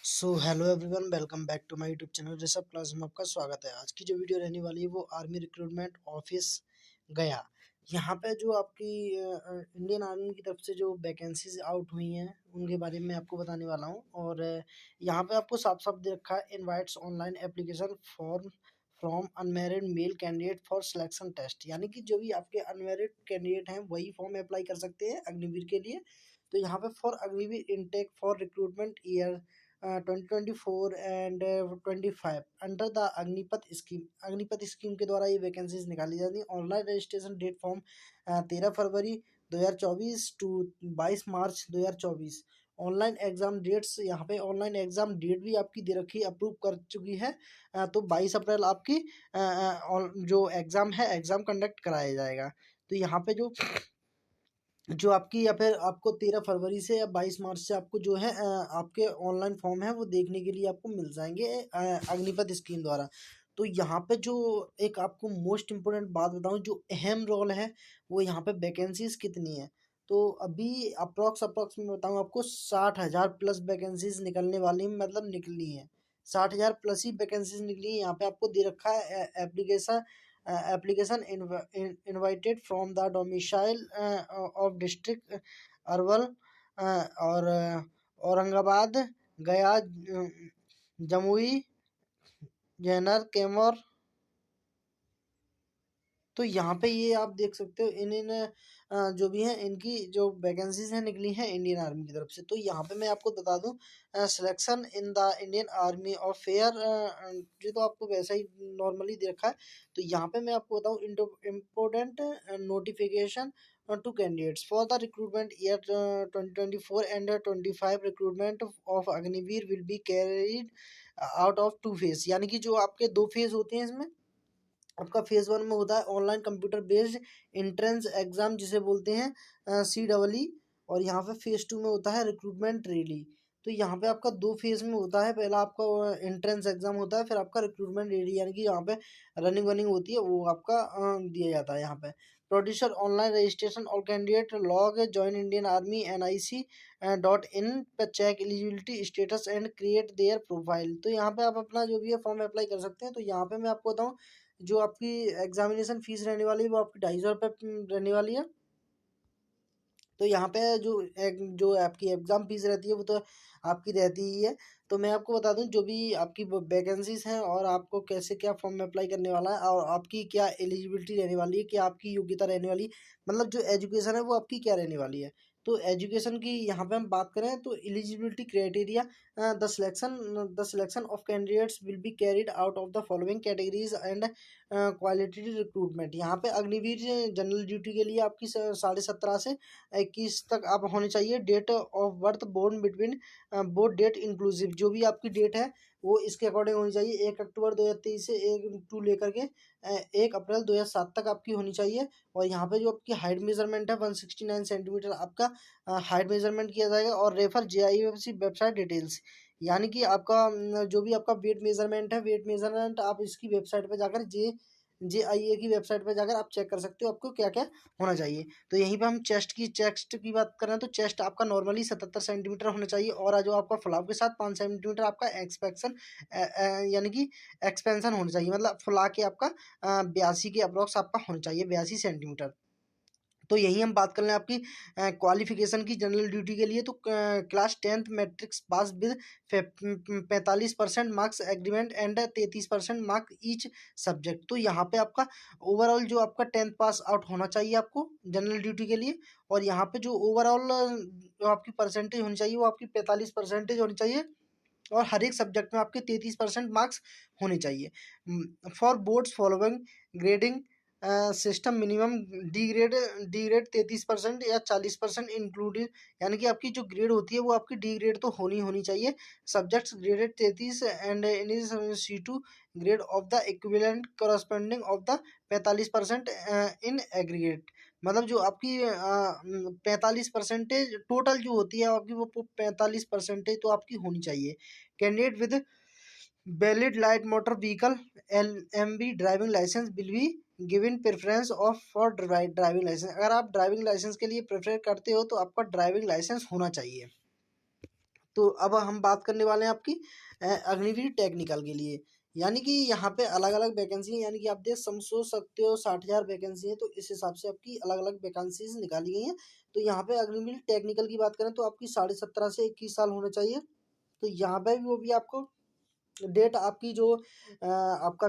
So hello everyone, welcome back to my YouTube channel Rishabh class में आपका स्वागत है। आज की जो वीडियो रहने वाली है वो आर्मी रिक्रूटमेंट ऑफिस गया। यहाँ पे जो आपकी इंडियन आर्मी की तरफ से जो वैकेंसीज आउट हुई हैं उनके बारे में आपको बताने वाला हूँ। और यहाँ पे आपको साफ साफ दे रखा है, invites online application form from unmarried male candidate for selection test. यानी कि जो भी आपके अनमेरिड कैंडिडेट हैं वही फॉर्म अप्लाई कर सकते हैं अग्निवीर के लिए। तो यहाँ पे for Agniveer intake for recruitment year 2024 and 25 under the Agnipath scheme के द्वारा ये वैकेंसीज निकाली जाती है। Online registration date form 13 February 2024 to 22 March 2024। Online exam dates, यहाँ पे ऑनलाइन एग्जाम डेट भी आपकी दे रखी है, अप्रूव कर चुकी है। तो 22 अप्रैल आपकी जो एग्जाम है एग्जाम कंडक्ट कराया जाएगा। तो यहाँ पे जो आपकी या फिर आपको 13 फरवरी से या 22 मार्च से आपको जो है आपके ऑनलाइन फॉर्म है वो देखने के लिए आपको मिल जाएंगे अग्निपथ स्कीम द्वारा। तो यहाँ पे जो एक आपको मोस्ट इम्पोर्टेंट बात बताऊँ, जो अहम रोल है वो यहाँ पे वैकेंसीज कितनी है। तो अभी अप्रॉक्स में बताऊँ आपको 60,000 प्लस वैकेंसीज निकलने वाली, मतलब निकली हैं। 60,000 प्लस ही वैकेंसीज निकली है। यहाँ पे आपको दे रखा है application invited from the domicile of district Arwal और औरंगाबाद, गया, जमुई, जैनर, कैमूर। तो यहाँ पे ये आप देख सकते हो इन इन जो भी हैं इनकी जो वैकेंसीज हैं निकली हैं इंडियन आर्मी की तरफ से। तो यहाँ पे मैं आपको बता दूं, selection in the Indian army of fair, जो तो आपको वैसा ही नॉर्मली देखा है। तो यहाँ पे मैं आपको बताऊं, important notification to candidates for the recruitment year 2024 and 25 recruitment of Agniveer will be carried out of 2 phase. यानी कि जो आपके 2 फेज होते हैं इसमें, आपका फेज 1 में होता है online computer based entrance exam जिसे बोलते हैं CEE। और यहाँ पे फेज 2 में होता है रिक्रूटमेंट रैली। तो यहाँ पे आपका 2 फेज में होता है, पहला आपका एंट्रेंस एग्जाम होता है, फिर आपका रिक्रूटमेंट रैली, यानी कि यहाँ पे रनिंग वनिंग होती है वो आपका दिया जाता है। यहाँ पे producer online registration all candidate log join Indian Army NIC.in पे check eligibility status and create their profile. तो यहाँ पे आप अपना जो भी है फॉर्म अप्लाई कर सकते हैं। तो यहाँ पे मैं आपको बताऊँ, जो आपकी एग्जामिनेशन फीस रहने वाली है वो आपकी 250 रुपये रहने वाली है। तो यहाँ पे जो आपकी एग्ज़ाम फीस रहती है वो तो आपकी रहती ही है। तो मैं आपको बता दूं जो भी आपकी वैकेंसीज हैं और आपको कैसे क्या फॉर्म में अप्लाई करने वाला है और आपकी क्या एलिजिबिलिटी रहने वाली है, क्या आपकी योग्यता रहने वाली है, मतलब जो एजुकेशन है वो आपकी क्या रहने वाली है। तो एजुकेशन की यहाँ पे हम बात करें तो eligibility criteria, the selection of candidates will be carried out of the following categories and quality recruitment. यहाँ पे अग्निवीर जनरल ड्यूटी के लिए आपकी 17.5 से 21 तक आप होने चाहिए। Date of birth born between both date inclusive, जो भी आपकी डेट है वो इसके अकॉर्डिंग होनी चाहिए। 1 अक्टूबर 2023 से 1 लेकर के 1 अप्रैल 2007 तक आपकी होनी चाहिए। और यहाँ पे जो आपकी हाइट मेजरमेंट है 169 सेंटीमीटर आपका हाइट मेजरमेंट किया जाएगा। और रेफर JIFC वेबसाइट डिटेल्स, यानी कि आपका जो भी आपका वेट मेजरमेंट है, वेट मेजरमेंट आप इसकी वेबसाइट पे जाकर JIA की वेबसाइट पे जाकर आप चेक कर सकते हो आपको क्या क्या होना चाहिए। तो यहीं पे हम चेस्ट की बात करें तो चेस्ट आपका नॉर्मली 77 सेंटीमीटर होना चाहिए। और जो आपका फुलाव के साथ 5 सेंटीमीटर आपका एक्सपेक्शन यानी कि एक्सपेंशन होना चाहिए, मतलब फुला के आपका 82 के अप्रॉक्स आपका होना चाहिए, 82 सेंटीमीटर। तो यही हम बात कर रहे हैं आपकी क्वालिफिकेशन की जनरल ड्यूटी के लिए। तो class 10th matrix pass with 45% marks agreement and 33% mark each subject. तो यहाँ पे आपका ओवरऑल जो आपका 10th पास आउट होना चाहिए आपको जनरल ड्यूटी के लिए। और यहाँ पे जो ओवरऑल जो आपकी परसेंटेज होनी चाहिए वो आपकी 45% होनी चाहिए। और हर एक सब्जेक्ट में आपके 33% मार्क्स होने चाहिए। For boards following grading system minimum D grade 33% या 40% इंक्लूडेड, यानी कि आपकी जो ग्रेड होती है वो आपकी डी ग्रेड तो होनी चाहिए। Subjects graded 33 and in is C2 grade of the equivalent corresponding of the 45% in aggregate. मतलब जो आपकी 45% टोटल जो होती है आपकी वो 45% तो आपकी होनी चाहिए। Candidate with valid light motor vehicle LMV driving licence will be given preference of for driving licence. अगर आप ड्राइविंग लाइसेंस के लिए प्रेफर करते हो तो आपका ड्राइविंग लाइसेंस होना चाहिए। तो अब हम बात करने वाले हैं आपकी अग्निवीर टेक्निकल के लिए। यानी कि यहाँ पे अलग अलग वैकेंसी है, यानी कि आप देख समझ सकते हो 60,000 वैकेंसी है, तो इस हिसाब से आपकी अलग अलग वैकेंसीज निकाली गई हैं। तो यहाँ पे अग्निवीर टेक्निकल की बात करें तो आपकी 17.5 से 21 साल होना चाहिए। तो यहाँ पे भी वो भी आपको डेट आपकी जो आपका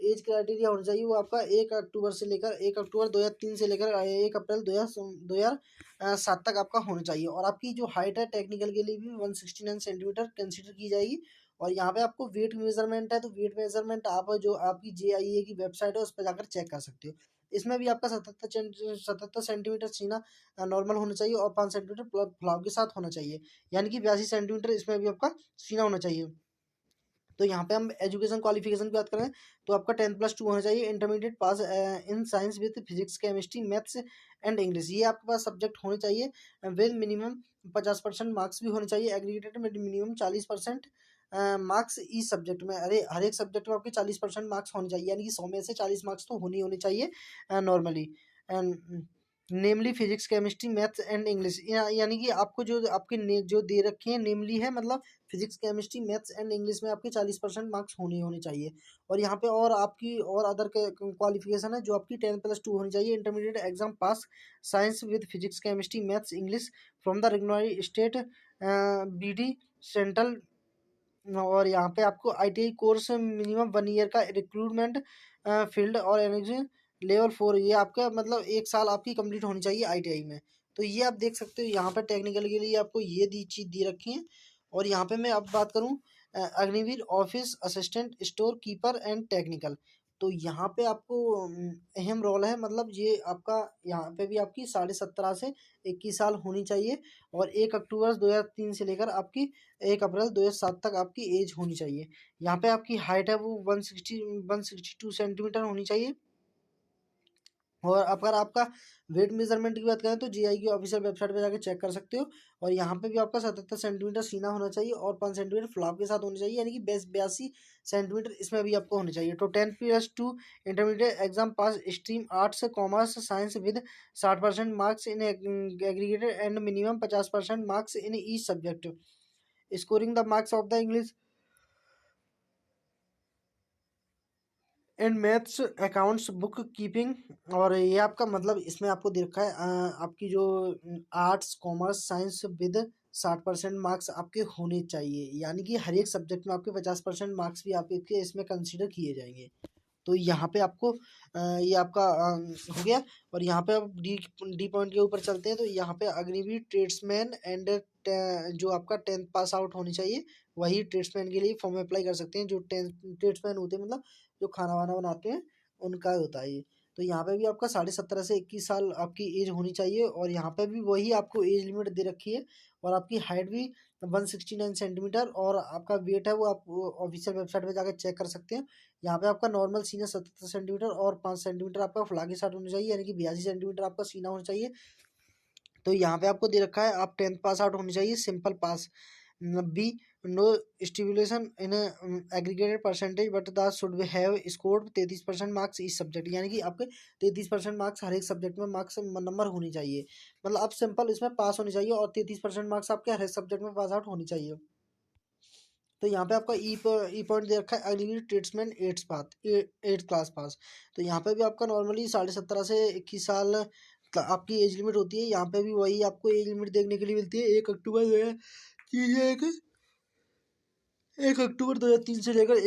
एज क्राइटेरिया होना चाहिए वो आपका 1 अक्टूबर से लेकर 1 अक्टूबर 2003 से लेकर 1 अप्रैल 2007 तक आपका होना चाहिए। और आपकी जो हाइट है टेक्निकल के लिए भी 169 सेंटीमीटर कंसिडर की जाएगी। और यहाँ पे आपको वेट मेजरमेंट है, तो वेट मेजरमेंट आप जो आपकी JIA की वेबसाइट है उस पर जाकर चेक कर सकते हो। इसमें भी आपका 77 सेंटीमीटर सीना नॉर्मल होना चाहिए और 5 सेंटीमीटर फुलाव के साथ होना चाहिए, यानी कि 82 सेंटीमीटर इसमें भी आपका सीना होना चाहिए। तो यहाँ पे हम एजुकेशन क्वालिफिकेशन की बात करें तो आपका 10+2 होना चाहिए, intermediate pass in science with physics chemistry maths and English, ये आपके पास सब्जेक्ट होने चाहिए। विद मिनिमम 50% मार्क्स भी होने चाहिए, एग्रीगेटेड में मिनिमम 40% मार्क्स इस सब्जेक्ट में, अरे हर एक सब्जेक्ट में आपके 40% मार्क्स होने चाहिए, यानी कि 100 में से 40 मार्क्स तो होने चाहिए normally. Namely physics chemistry maths and English, यानी कि आपको जो आपके जो दे रखे हैं नेमली है, मतलब physics chemistry maths and English में आपके 40% मार्क्स होने चाहिए। और यहाँ पे और आपकी और अदर क्वालिफिकेशन है जो आपकी 10+2 होनी चाहिए, intermediate exam pass science with physics chemistry maths English from the recognised state BD central. और यहाँ पे आपको ITI कोर्स मिनिमम 1 ईयर का रिक्रूटमेंट फील्ड और एनर्जी लेवल 4, ये आपका मतलब 1 साल आपकी कंप्लीट होनी चाहिए ITI में। तो ये आप देख सकते हो यहाँ पे टेक्निकल के लिए आपको ये दी चीज़ दी रखी है। और यहाँ पे मैं अब बात करूँ Agniveer office assistant store keeper and technical, तो यहाँ पे आपको अहम रोल है, मतलब ये आपका यहाँ पे भी आपकी 17.5 से 21 साल होनी चाहिए। और 1 अक्टूबर 2003 से लेकर आपकी 1 अप्रैल 2007 तक आपकी एज होनी चाहिए। यहाँ पे आपकी हाइट है वो 162 सेंटीमीटर होनी चाहिए। और अगर आपका वेट मेजरमेंट की बात करें तो JI की ऑफिशियल वेबसाइट पे जाकर चेक कर सकते हो। और यहाँ पे भी आपका 77 सेंटीमीटर सीना होना चाहिए और 5 सेंटीमीटर फ्लॉप के साथ होनी चाहिए, यानी कि 82 सेंटीमीटर इसमें भी आपको होनी चाहिए। तो 10+2 intermediate exam pass stream arts commerce science with 60% marks in aggregated and minimum 50% marks in each subject, scoring the marks of the English and maths accounts book keeping. और ये आपका मतलब इसमें आपको दे रखा है आपकी जो arts commerce science with 60% marks आपके होने चाहिए, यानी कि हर एक सब्जेक्ट में आपके 50% मार्क्स भी आपके इसमें कंसिडर किए जाएंगे। तो यहाँ पे आपको ये आपका हो गया। और यहाँ पे अब डी पॉइंट के ऊपर चलते हैं, तो यहाँ पे अग्निवीर ट्रेड्समैन एंड जो आपका 10th पास आउट होनी चाहिए वही ट्रेड्समैन के लिए फॉर्म अप्लाई कर सकते हैं, जो 10th ट्रेड्समैन होते हैं मतलब जो खाना वाना बनाते हैं उनका होता है ये। तो यहाँ पे भी आपका 17.5 से 21 साल आपकी एज होनी चाहिए, और यहाँ पे भी वही आपको एज लिमिट दे रखी है। और आपकी हाइट भी 169 सेंटीमीटर, और आपका वेट है वो आप ऑफिशियल वेबसाइट पे जाकर चेक कर सकते हैं। यहाँ पे आपका नॉर्मल सीना 77 सेंटीमीटर और 5 सेंटीमीटर आपका फ्लागी साइड होना चाहिए, यानी कि 82 सेंटीमीटर आपका सीना होना चाहिए। तो यहाँ पे आपको दे रखा है आप 10th पास आउट होनी चाहिए, simple pass. B, no stimulation in aggregated percentage but the should have scored 33% marks इस सब्जेक्ट, यानी कि आपके 33% मार्क्स हर एक सब्जेक्ट में मार्क्स नंबर होनी चाहिए, मतलब आप सिंपल इसमें पास होनी चाहिए और 33% मार्क्स आपके हर एक सब्जेक्ट में पास आउट होनी चाहिए। तो यहाँ पे आपका ई पॉइंट दे रखा है Agniveer tradesman 8th class pass. तो यहाँ पे भी आपका नॉर्मली 17.5 से 21 साल आपकी एज लिमिट होती है। यहाँ पे भी वही आपको एज लिमिट देखने के लिए मिलती है, 1 अक्टूबर जो है कि ये 1 अक्टूबर 2003 से लेकर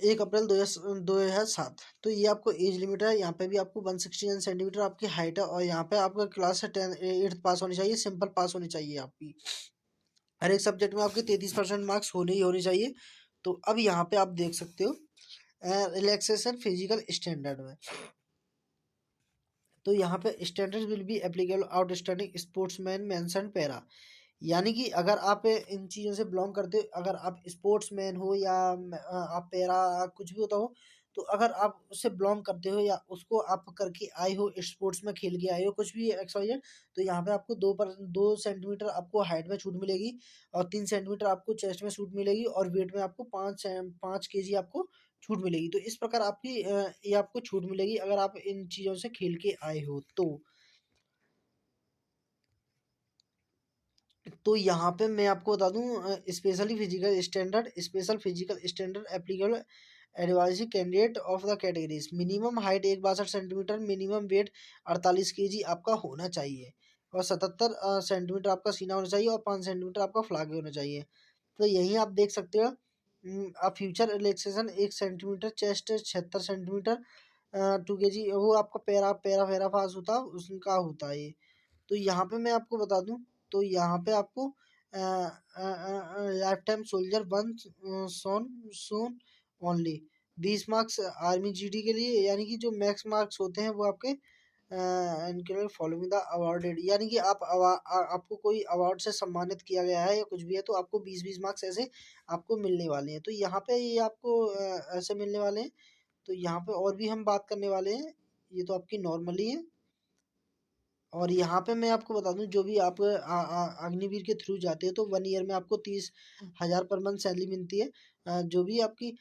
1 अप्रैल 2007। तो ये आपको एज लिमिट है। यहाँ पे भी आपको 169 सेंटीमीटर आपकी हाइट है, और यहाँ पे आपका क्लास 8th पास होनी चाहिए, सिंपल पास होनी चाहिए आपकी। हर एक सब्जेक्ट में आपके 33% मार्क्स होने ही होने चाहिए। तो अब यहाँ पे आप देख सकते हो रिलैक्सेशन फिजिकल स्टैंडर्ड में, तो यहाँ पे standard will be applicable outstanding sportsman mention para, यानी कि अगर आप इन चीज़ों से बिलोंग करते हो, अगर आप स्पोर्ट्समैन हो या आप पैरा कुछ भी होता हो, तो अगर आप उससे बिलोंग करते हो या उसको आप करके आए हो, स्पोर्ट्स में खेल के आए हो कुछ भी एक्सवाइजेड, तो यहाँ पे आपको 2 सेंटीमीटर आपको हाइट में छूट मिलेगी, और 3 सेंटीमीटर आपको चेस्ट में छूट मिलेगी, और वेट में आपको 5 kg आपको छूट मिलेगी। तो इस प्रकार आपकी ये आपको छूट मिलेगी अगर आप इन चीज़ों से खेल के आए हो तो। तो यहाँ पे मैं आपको बता दूं, special physical standard applicable advisory candidate of the categories. Minimum height 162 centimetre, minimum weight 48 kg आपका होना चाहिए, और 77 सेंटीमीटर आपका सीना होना चाहिए, और 5 सेंटीमीटर आपका फ्लागे होना चाहिए। तो यही आप देख सकते हो। आप future relaxation 1 centimetre, chest 76 centimetre, 2 kg, वो आपका पैरा पैरा पैरा फास होता है, उसका होता है ये। तो यहाँ पे मैं आपको बता दूं, तो यहाँ पे आपको लाइफ टाइम सोल्जर वन सोन सोन ओनली 20 मार्क्स आर्मी जीडी के लिए, यानी कि जो मैक्स मार्क्स होते हैं वो आपके इनके फॉलोइंग द अवार्डेड, यानी कि आपको कोई अवार्ड से सम्मानित किया गया है या कुछ भी है, तो आपको 20-20 मार्क्स ऐसे आपको मिलने वाले हैं। तो यहाँ पे ये आपको ऐसे मिलने वाले हैं। तो यहाँ पे और भी हम बात करने वाले हैं, ये तो आपकी नॉर्मली है। और यहाँ पे मैं आपको बता दूं, जो भी आप अग्निवीर के थ्रू जाते हो तो 1 ईयर में आपको 30,000 पर मंथ सैलरी मिलती है, जो भी आपकी।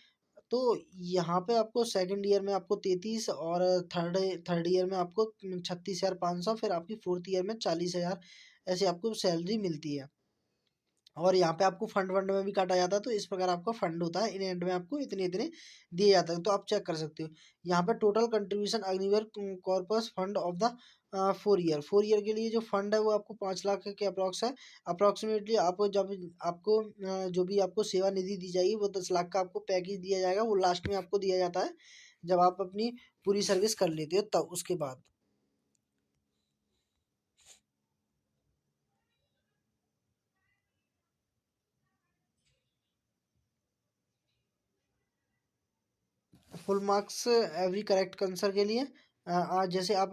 तो यहाँ पे आपको सेकंड ईयर में आपको 33, और थर्ड थर्ड ईयर में आपको 36,500, फिर आपकी फोर्थ ईयर में 40,000 ऐसे आपको सैलरी मिलती है। और यहाँ पे आपको फंड फंड में भी काटा जाता है, तो इस प्रकार आपका फंड होता है, इन एंड में आपको इतने इतने दिए जाते हैं, तो आप चेक कर सकते हो। यहाँ पे total contribution Agniveer corpus fund of the 4 year के लिए जो फंड है वो आपको 5 लाख के अप्रॉक्स है। अप्रॉक्सीमेटली आपको जब आपको जो भी आपको सेवा निधि दी जाएगी वो 10 लाख का आपको पैकेज दिया जाएगा, वो लास्ट में आपको दिया जाता है जब आप अपनी पूरी सर्विस कर लेते हो, तब उसके बाद। Full marks every correct answer के लिए, जैसे आप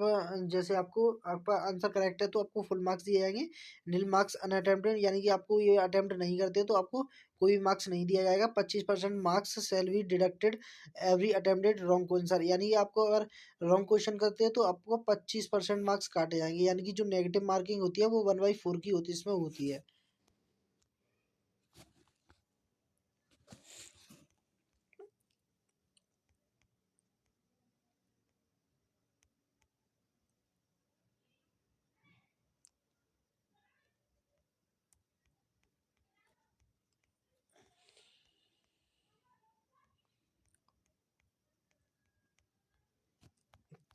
जैसे आपको आपका आंसर करेक्ट है तो आपको फुल मार्क्स दिए जाएंगे। नील मार्क्स अनअटेम्प्टेड, यानी कि आपको ये अटेम्प्ट नहीं करते तो आपको कोई भी मार्क्स नहीं दिया जाएगा। 25% marks shall be deducted every attempted wrong question, यानी कि आपको अगर रॉन्ग क्वेश्चन करते हैं तो आपको 25% मार्क्स काटे जाएंगे, यानी कि जो नेगेटिव मार्किंग होती है वो 1/4 की होती है, इसमें होती है।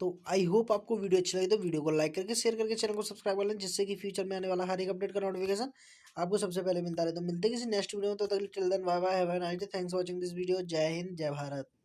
तो आई होप आपको वीडियो अच्छी लगी, तो वीडियो को लाइक करके शेयर करके चैनल को सब्सक्राइब कर लें, जिससे कि फ्यूचर में आने वाला हर एक अपडेट का नोटिफिकेशन आपको सबसे पहले मिलता रहे। तो मिलते हैं किसी नेक्स्ट वीडियो में, तो तक till then bye bye, have a nice day, thanks for watching this video. Jai Hind, जय भारत।